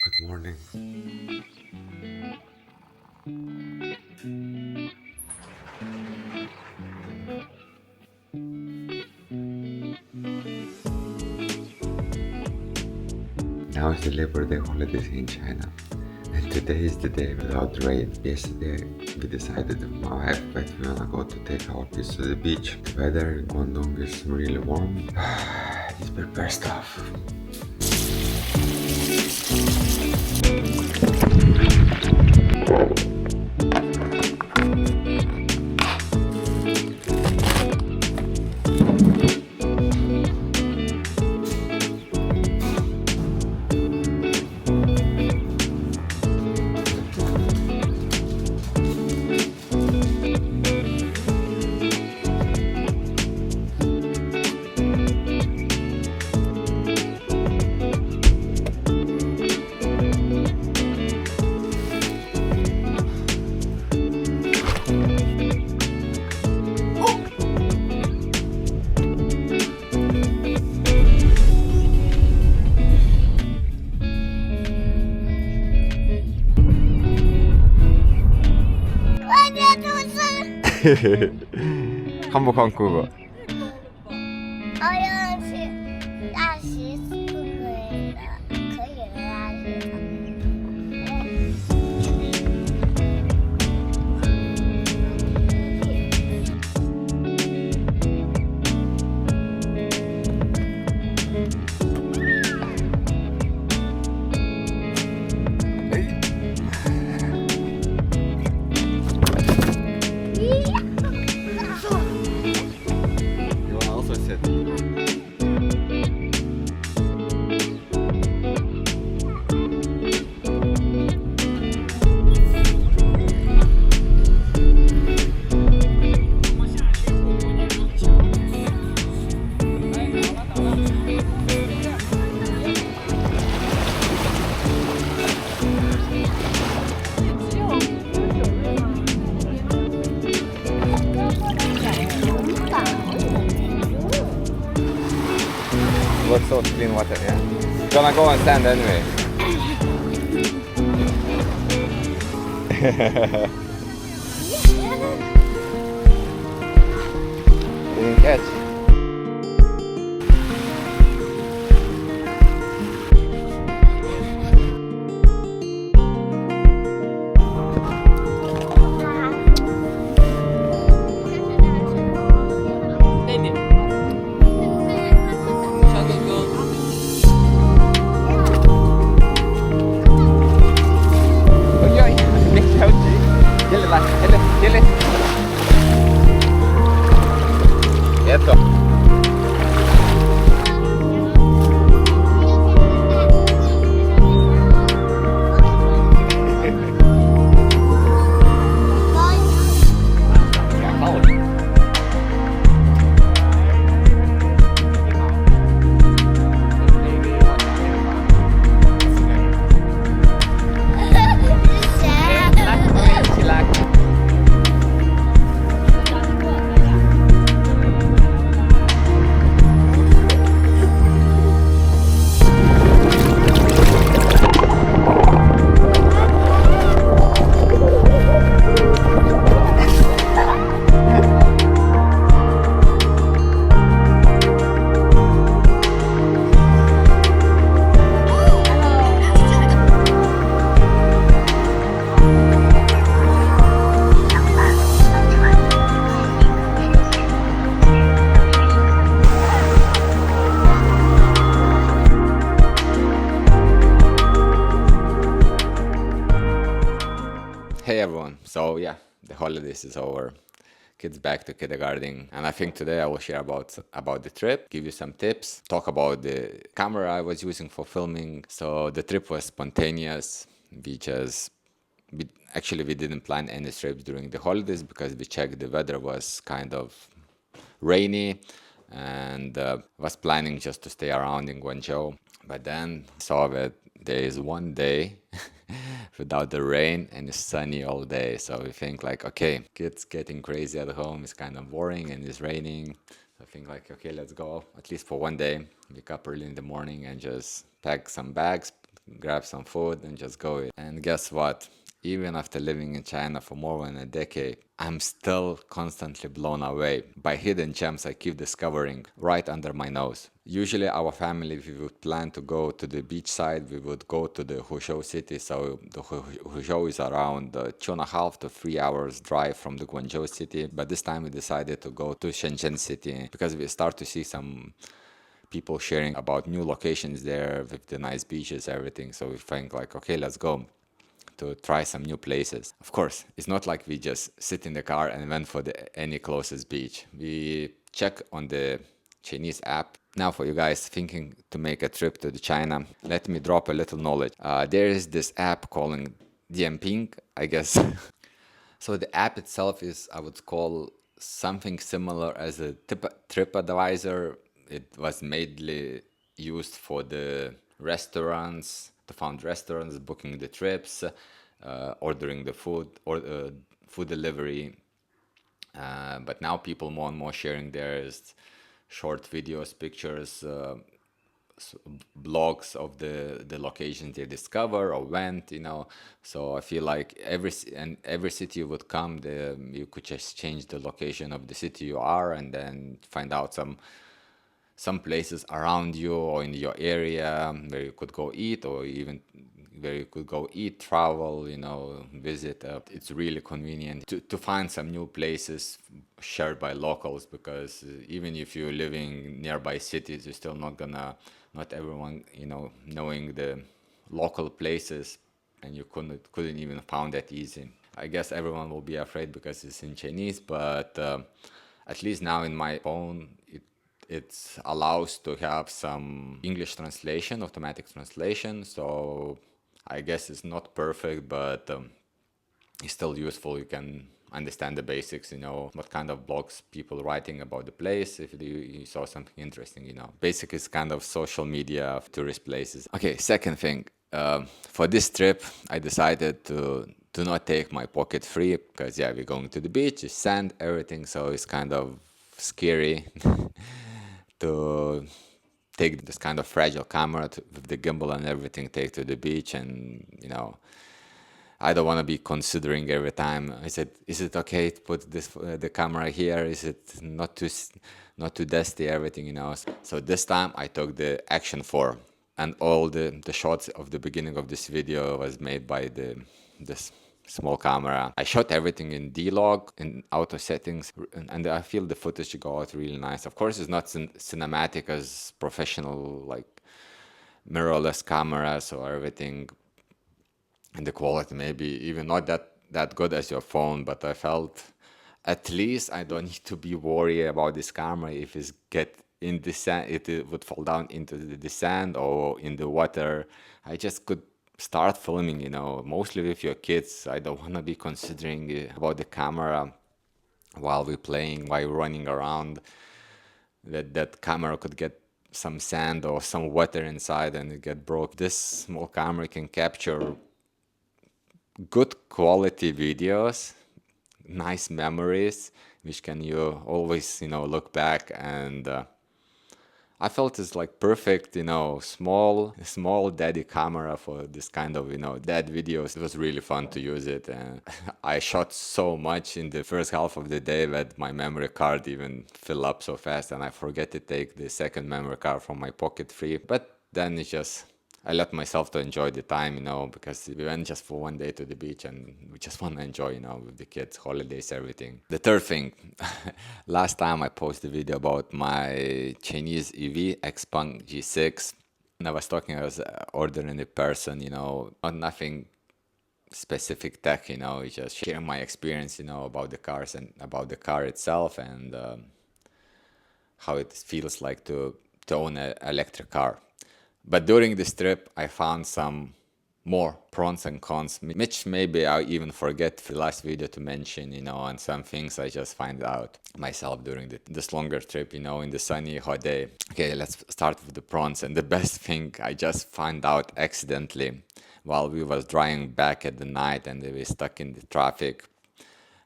Good morning. Now is the Labor Day holidays in China, and today is the day without rain. Yesterday we decided with my wife that we wanna go to take our kids to the beach. The weather in Guangdong is really warm. Let's prepare stuff. 한국 한국어. ，Looks so clean water, yeah. Gonna go on sand anyway. Didn't catch. Esto. Hey everyone, so yeah, the holidays is over. Kids back to kindergarten, and I think today I will share about the trip, give you some tips, talk about the camera I was using for filming. So the trip was spontaneous. We didn't plan any trips during the holidays because we checked the weather was kind of rainy, and was planning just to stay around in Guangzhou. But then saw that there is one day without the rain and it's sunny all day. So we think like, okay, kids getting crazy at home is kind of boring and it's raining. So I think like, okay, let's go at least for one day. Wake up early in the morning and just pack some bags, grab some food and just go. And guess what? Even after living in China for more than a decade, I'm still constantly blown away by hidden gems I keep discovering right under my nose. Usually our family, if we would plan to go to the beach side, we would go to the Huzhou city. So the Huzhou is around 2.5 to 3 hours drive from the Guangzhou city. But this time we decided to go to Shenzhen city because we start to see some people sharing about new locations there with the nice beaches, everything. So we think like, okay, let's go to try some new places. Of course, it's not like we just sit in the car and went for any closest beach. We check on the Chinese app. Now for you guys thinking to make a trip to the China, let me drop a little knowledge. There is this app calling Xpeng, I guess. So the app itself is, I would call, something similar as a TripAdvisor. It was mainly used for the restaurants, to find restaurants, booking the trips, ordering the food, or food delivery. But now people more and more sharing theirs, short videos, pictures, blogs of the locations they discover or went, So I feel like every city you would come, you could just change the location of the city you are, and then find out some places around you or in your area where you could go eat, or even where you could go eat, travel, visit. It's really convenient to find some new places shared by locals, because even if you're living nearby cities, you're still not everyone, knowing the local places, and you couldn't even found that easy. I guess everyone will be afraid because it's in Chinese, but at least now in my phone, it allows to have some English translation, automatic translation. So I guess it's not perfect, but it's still useful. You can understand the basics, what kind of blogs people writing about the place, if you saw something interesting, Basic is kind of social media of tourist places. Okay, second thing, for this trip, I decided to do not take my pocket free, because we're going to the beach, it's sand, everything, so it's kind of scary to take this kind of fragile camera with the gimbal and everything, take to the beach, and I don't want to be considering every time. I said, is it okay to put the camera here? Is it not too dusty? Everything, So this time I took the Action 4, and all the shots of the beginning of this video was made by this small camera. I shot everything in D-Log, in auto settings, and I feel the footage go out really nice. Of course, it's not cinematic as professional, like mirrorless cameras or everything, and the quality maybe even not that good as your phone, but I felt at least I don't need to be worried about this camera. If it's get in the sand, it would fall down into the sand or in the water. I just could start filming, mostly with your kids. I don't want to be considering about the camera while we're playing, while we're running around, that camera could get some sand or some water inside and it get broke. This small camera can capture good quality videos, nice memories, which can you always, look back, and I felt it's like perfect, small daddy camera for this kind of, dad videos. It was really fun to use it. And I shot so much in the first half of the day that my memory card even fill up so fast, and I forget to take the second memory card from my pocket free. But then it's just, I let myself to enjoy the time, because we went just for one day to the beach and we just want to enjoy, with the kids, holidays, everything. The third thing, last time I posted a video about my Chinese EV, Xpeng G6. And I was talking as an ordinary person, not nothing specific tech, it's just sharing my experience, about the cars and about the car itself, and how it feels like to own an electric car. But during this trip, I found some more pros and cons, which maybe I even forget the last video to mention, and some things I just find out myself during this longer trip, in the sunny, hot day. Okay, let's start with the pros. And the best thing I just found out accidentally while we was driving back at the night and we were stuck in the traffic.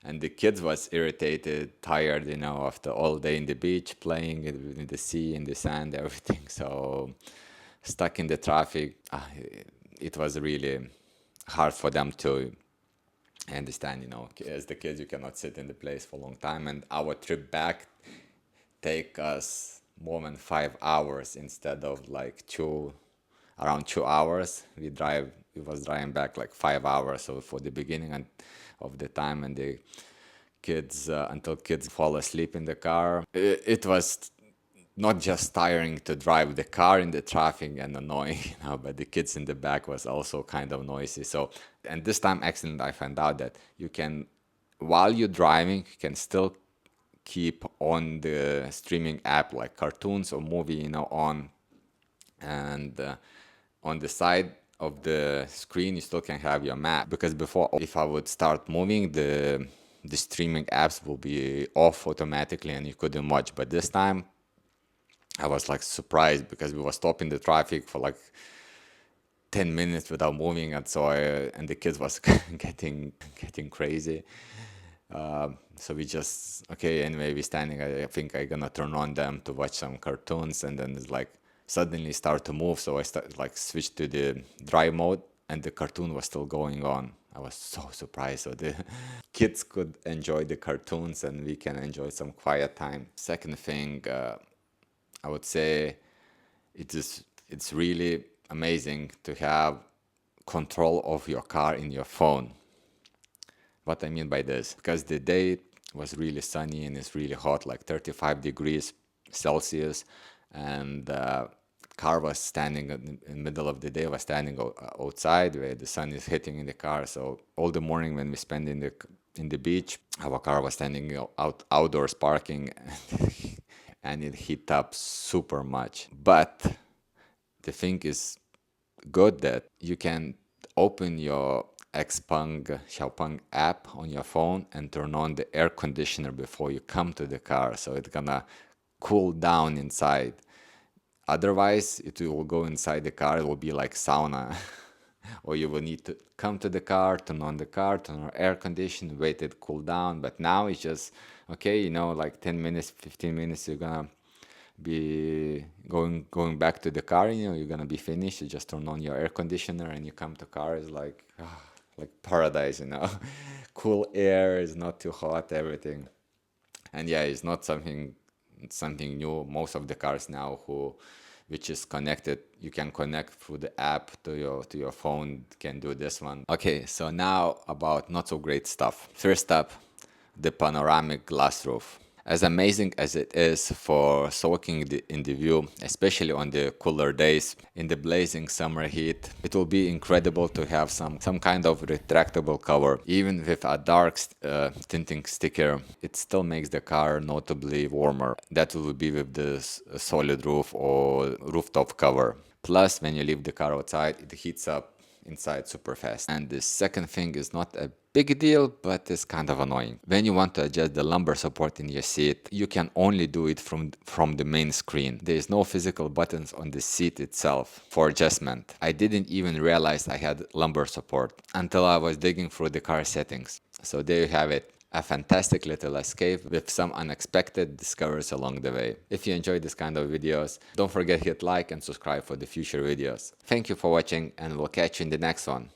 And the kids was irritated, tired, after all day in the beach, playing in the sea, in the sand, everything. So stuck in the traffic. it was really hard for them to understand, as the kids, you cannot sit in the place for a long time. And our trip back take us more than 5 hours instead of like around 2 hours. We was driving back like 5 hours. So for the beginning of the time, and the kids, until kids fall asleep in the car, it was not just tiring to drive the car in the traffic and annoying, but the kids in the back was also kind of noisy. So, and this time accident, I found out that you can, while you're driving, you can still keep on the streaming app like cartoons or movie, on, and on the side of the screen you still can have your map. Because before, if I would start moving, the streaming apps will be off automatically and you couldn't watch. But this time I was like surprised, because we were stopping the traffic for like 10 minutes without moving, and so and the kids was getting crazy. So we just, okay, anyway, we standing. I think I gonna turn on them to watch some cartoons, and then it's like suddenly start to move. So I like switched to the drive mode, and the cartoon was still going on. I was so surprised. So the kids could enjoy the cartoons, and we can enjoy some quiet time. Second thing, I would say it's really amazing to have control of your car in your phone. What I mean by this, because the day was really sunny and it's really hot, like 35 degrees Celsius, and car was standing in the middle of the day, was standing outside where the sun is hitting in the car. So all the morning when we spend in the beach, our car was standing outdoors parking, and it heat up super much. But the thing is good that you can open your Xpeng app on your phone and turn on the air conditioner before you come to the car, so it's gonna cool down inside. Otherwise, it will go inside the car, it will be like sauna. Or you will need to come to the car, turn on air condition, wait it cool down. But now it's just, okay, like 10 minutes, 15 minutes, you're gonna be going back to the car, you're gonna be finished. You just turn on your air conditioner and you come to car. It's like paradise, cool air, is not too hot, everything. And yeah, it's not something new. Most of the cars now which is connected, you can connect through the app to your phone, can do this one. Okay, so now about not so great stuff. First up, the panoramic glass roof. As amazing as it is for soaking in the view, especially on the cooler days, in the blazing summer heat, it will be incredible to have some kind of retractable cover. Even with a dark tinting sticker, it still makes the car notably warmer. That will be with this solid roof or rooftop cover. Plus, when you leave the car outside, it heats up inside super fast. And the second thing is not a big deal, but it's kind of annoying. When you want to adjust the lumbar support in your seat, you can only do it from the main screen. There is no physical buttons on the seat itself for adjustment. I didn't even realize I had lumbar support until I was digging through the car settings. So there you have it. A fantastic little escape with some unexpected discoveries along the way. If you enjoyed this kind of videos, don't forget to hit like and subscribe for the future videos. Thank you for watching, and we'll catch you in the next one.